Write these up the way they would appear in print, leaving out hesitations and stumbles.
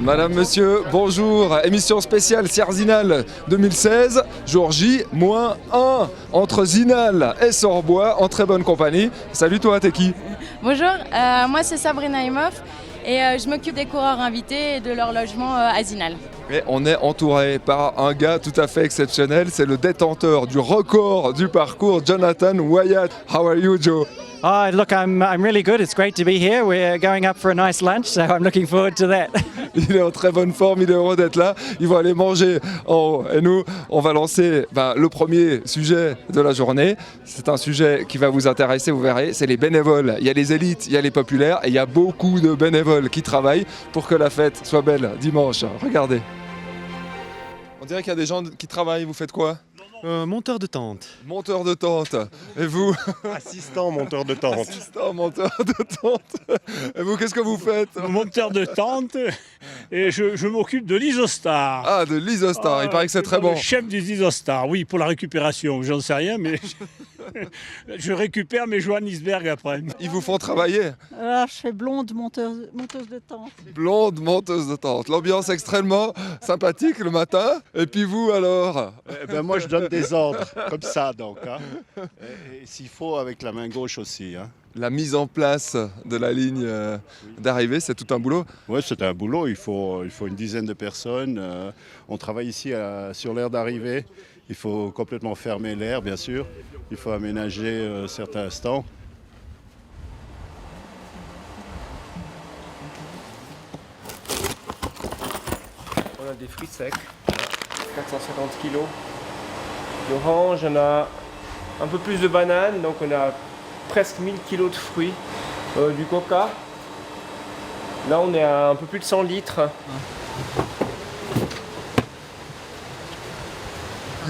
Madame, monsieur, bonjour. Émission spéciale Sierre Zinal 2016, jour J-1, entre Zinal et Sorbois, en très bonne compagnie. Salut toi, t'es qui? Bonjour, moi c'est Sabrina Imhoff et je m'occupe des coureurs invités et de leur logement à Zinal. Et on est entouré par un gars tout à fait exceptionnel, c'est le détenteur du record du parcours, Jonathan Wyatt. How are you, Joe? Look, I'm really good. It's great to be here. We're going up for a nice lunch, so I'm looking forward to that. Il est en très bonne forme, il est heureux d'être là. Ils vont aller manger en haut. Et nous, on va lancer le premier sujet de la journée. C'est un sujet qui va vous intéresser, vous verrez. C'est les bénévoles. Il y a les élites, il y a les populaires et il y a beaucoup de bénévoles qui travaillent pour que la fête soit belle dimanche. Regardez. On dirait qu'il y a des gens qui travaillent. Vous faites quoi? Monteur de tente. Monteur de tente. Et vous? Assistant monteur de tente. Assistant monteur de tente. Et vous, qu'est-ce que vous faites? Monteur de tente et je m'occupe de l'Isostar. Ah, de l'Isostar, il paraît que c'est très bon. Le chef des Isostar, oui, pour la récupération, j'en sais rien, mais je récupère mes Johannisberg après. Ils vous font travailler? Alors, je fais blonde monteuse de tente. Blonde monteuse de tente. L'ambiance extrêmement sympathique le matin. Et puis vous alors? Moi je donne des ordres, comme ça donc. Hein. Et s'il faut avec la main gauche aussi. Hein. La mise en place de la ligne d'arrivée, c'est tout un boulot? Oui, c'est un boulot, il faut une dizaine de personnes. On travaille ici sur l'aire d'arrivée. Il faut complètement fermer l'air, bien sûr. Il faut aménager certains stands. On a des fruits secs, 450 kg. D'orange, on a un peu plus de bananes, donc on a presque 1000 kg de fruits. Du coca, là on est à un peu plus de 100 litres.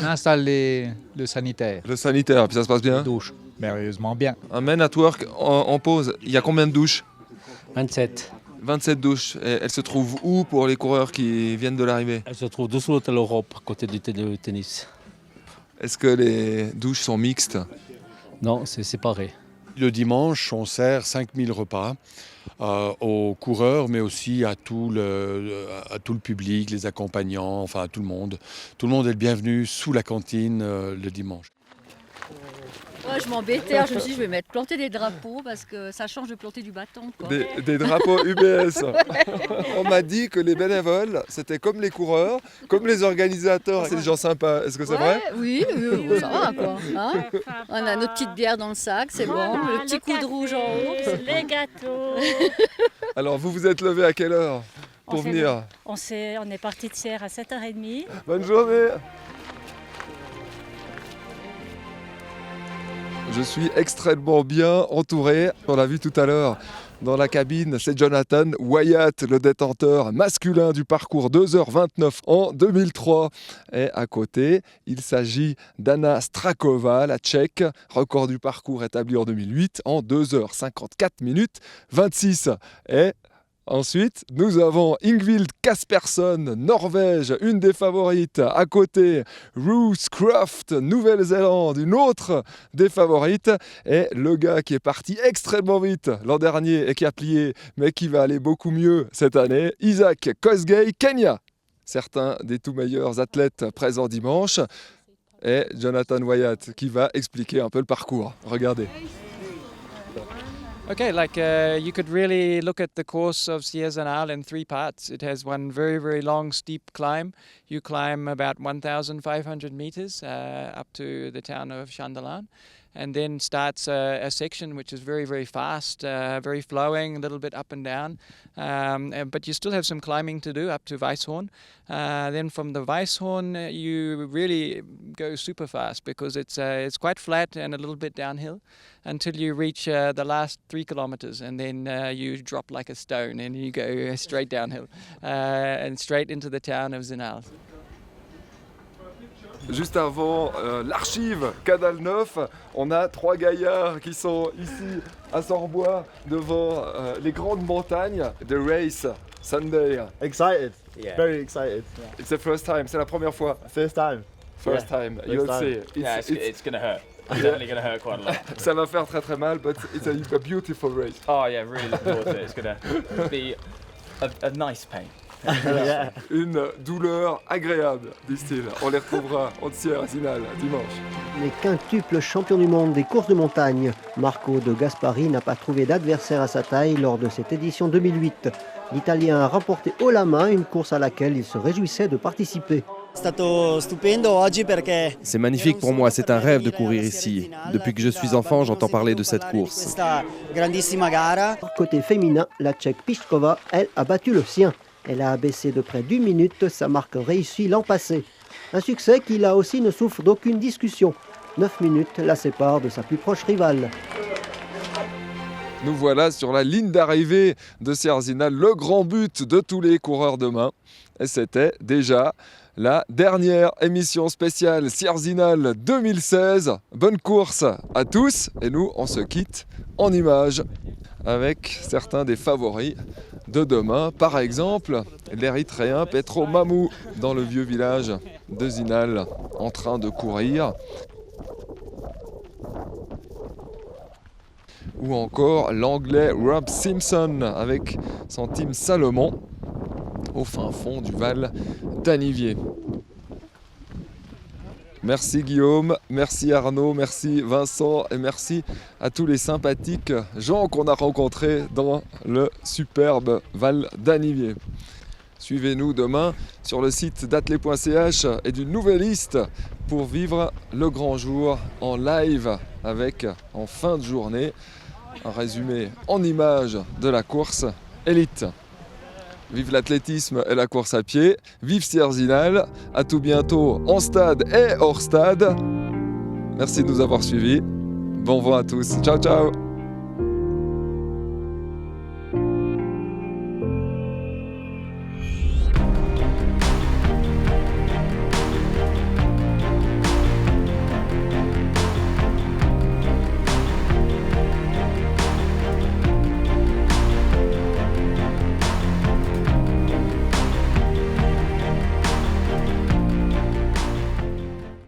On installe le sanitaire. Le sanitaire, puis ça se passe bien? Douche, merveilleusement bien. Un Men at Work en pause, il y a combien de douches? 27. 27 douches. Et elles se trouvent où pour les coureurs qui viennent de l'arrivée? Elle se trouve dessous l'hôtel Europe, à côté du tennis. Est-ce que les douches sont mixtes? Non, c'est séparé. Le dimanche, on sert 5000 repas aux coureurs, mais aussi à tout le public, les accompagnants, enfin à tout le monde. Tout le monde est le bienvenu sous la cantine le dimanche. Ouais, je m'embêtais, je me suis dit je vais mettre planter des drapeaux parce que ça change de planter du bâton. Quoi. Des drapeaux UBS. On m'a dit que les bénévoles, c'était comme les coureurs, comme les organisateurs. C'est des gens sympas. Est-ce que c'est vrai? Oui, ça va quoi. Hein, on a notre petite bière dans le sac, c'est bon. Le petit coup de rouge en haut. Les gâteaux. Alors vous vous êtes levé à quelle heure pour venir? On est parti de Sierre à 7h30. Bonne journée. Je suis extrêmement bien entouré. On l'a vu tout à l'heure dans la cabine, c'est Jonathan Wyatt, le détenteur masculin du parcours 2h29 en 2003. Et à côté, il s'agit d'Anna Strakova, la Tchèque, record du parcours établi en 2008 en 2h54 minutes 26. Et ensuite, nous avons Ingvild Kaspersson, Norvège, une des favorites. À côté, Ruth Croft, Nouvelle-Zélande, une autre des favorites. Et le gars qui est parti extrêmement vite l'an dernier et qui a plié, mais qui va aller beaucoup mieux cette année, Isaac Kosgei, Kenya. Certains des tout meilleurs athlètes présents dimanche. Et Jonathan Wyatt qui va expliquer un peu le parcours. Regardez. Okay, you could really look at the course of Sierre Zinal in three parts. It has one very, very long, steep climb. You climb about 1,500 meters up to the town of Chandalan, and then starts a section which is very, very fast, very flowing, a little bit up and down. But you still have some climbing to do up to Weisshorn. Then from the Weisshorn, you really go super fast because it's quite flat and a little bit downhill until you reach the last 3 kilometers, and then you drop like a stone and you go straight downhill and straight into the town of Zinal. Juste avant l'archive Canal 9, on a 3 gaillards qui sont ici à Sorbois devant les grandes montagnes. The race Sunday. Excited, yeah. Very excited. Yeah. It's the first time, c'est la première fois. First time. First time, you'll see. It's gonna hurt. It's definitely gonna hurt quite a lot. Ça va faire très très mal, but it's a beautiful race. Oh yeah, really looking forward to it. It's gonna be a nice pain. Une douleur agréable, disent-ils. On les retrouvera en Sierzinal dimanche. Les quintuples champions du monde des courses de montagne, Marco de Gaspari n'a pas trouvé d'adversaire à sa taille lors de cette édition 2008. L'Italien a remporté haut la main une course à laquelle il se réjouissait de participer. C'est magnifique pour moi, c'est un rêve de courir ici. Depuis que je suis enfant, j'entends parler de cette course. Côté féminin, la Tchèque Pišková, elle, a battu le sien. Elle a abaissé de près d'1 minute sa marque réussie l'an passé. Un succès qui là aussi ne souffre d'aucune discussion. 9 minutes la séparent de sa plus proche rivale. Nous voilà sur la ligne d'arrivée de Sierzinal, le grand but de tous les coureurs demain. Et c'était déjà la dernière émission spéciale Sierzinal 2016. Bonne course à tous et nous on se quitte en images avec certains des favoris de demain. Par exemple, l'Érythréen Petro Mamou dans le vieux village de Zinal en train de courir. Ou encore l'Anglais Rob Simpson avec son team Salomon au fin fond du Val d'Anivier. Merci Guillaume, merci Arnaud, merci Vincent et merci à tous les sympathiques gens qu'on a rencontrés dans le superbe Val d'Anivier. Suivez-nous demain sur le site d'athlé.ch et d'une nouvelle liste pour vivre le grand jour en live avec en fin de journée un résumé en images de la course élite. Vive l'athlétisme et la course à pied, vive Sierzinal, à tout bientôt en stade et hors stade. Merci de nous avoir suivis, bon vent à tous, ciao ciao.